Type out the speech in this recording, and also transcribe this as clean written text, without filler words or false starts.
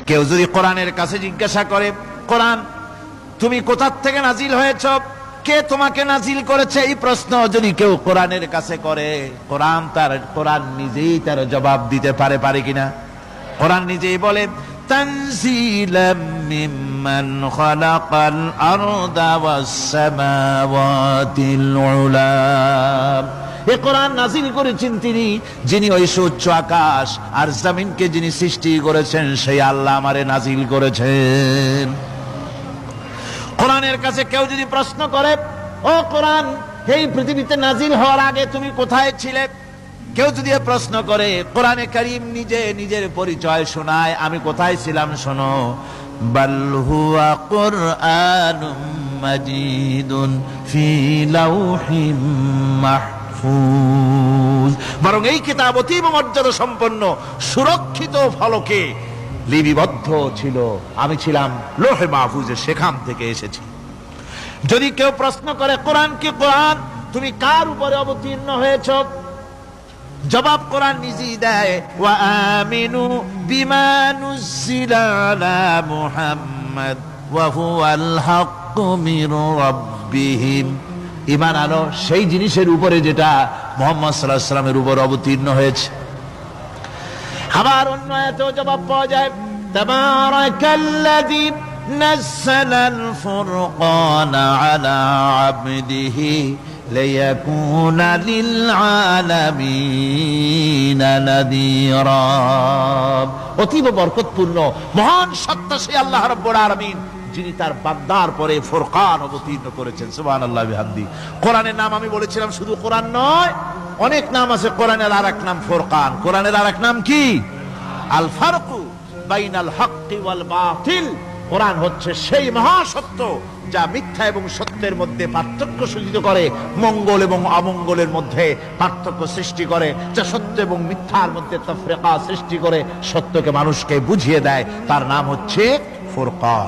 কেউ যদি কোরআনের কাছে জিজ্ঞাসা করে, কোরআন তুমি কোথা থেকে নাজিল হয়েছ, কে তোমাকে নাজিল করেছে, এই প্রশ্ন যদি কেউ কোরআনের কাছে করে, কোরআন নিজেই তার জবাব দিতে পারে কিনা? কোরআন নিজেই বলে, তানজিলাম মিম্মান খালাকাল আরদা ওয়াস সামাওয়াতিল উলা। এই কোরআন নাজিল করেছেন তিনি, যিনি ওই সুউচ্চ আকাশ আর জমিনকে যিনি সৃষ্টি করেছেন, সেই আল্লাহ আমারে নাজিল করেছেন। কোরআনের কাছে কেউ যদি প্রশ্ন করে, ও কোরআন, এই পৃথিবীতে নাজিল হওয়ার আগে তুমি কোথায় ছিলে, কেউ যদি প্রশ্ন করে, কোরআনে কারীম নিজে নিজের পরিচয় শোনায়, আমি কোথায় ছিলাম শোনো, বাল হুয়া কুরআনুম মাজিদুন ফি লাউহিম মাহফুজ। বরং এই কিতাব অতীব মর্যাদা সম্পন্ন, সুরক্ষিত ফলকে লিপিবদ্ধ ছিল, আমি ছিলাম লৌহে মাহফুজে, সেখান থেকে এসেছি। যদি কেউ প্রশ্ন করে, কোরআন কি, কোরআন তুমি কার উপরে অবতীর্ণ হয়েছ, জবাব কোরআন নিজেই দেয়, ওয়া আমিনু বিমা নুজিলা আলা মুহাম্মাদ ওয়া হুয়াল হাক্কু মির রাব্বিহিম। ঈমান আনো সেই জিনিসের উপরে যেটা মুহাম্মদ সাল্লাল্লাহু আলাইহি ওয়াসাল্লামের উপর অবতীর্ণ হয়েছে। আবার অন্য আয়াতেও জবাব পাওয়া যায়, তাবারাকাল্লাযী নাযালাল ফুরকানা আলা আবদিহি লিয়াকুনা লিল আলামিনা নাযীরা। অতীব বরকতপূর্ণ মহান সত্তা সেই আল্লাহ রাব্বুল আলামিন, যিনি তার বান্দার পরে ফুরকান অবতীর্ণ করেছেন। সুবহানাল্লাহি বিহামদি। কোরআনের নাম আমি বলেছিলাম শুধু কোরআন নয়, অনেক নাম আছে। কোরআনের আরেক নাম ফুরকান। কোরআনের আরেক নাম কি? আল ফারকু বাইনাল হক্কি ওয়াল বাতিল। কোরআন হচ্ছে সেই মহাসত্য যা মিথ্যা এবং সত্যের মধ্যে পার্থক্য সূচিত করে, মঙ্গল এবং অমঙ্গলের মধ্যে পার্থক্য সৃষ্টি করে, যা সত্য এবং মিথ্যার মধ্যে তাফরিকা সৃষ্টি করে, সত্যকে মানুষকে বুঝিয়ে দেয়। তার নাম হচ্ছে ফুরকান।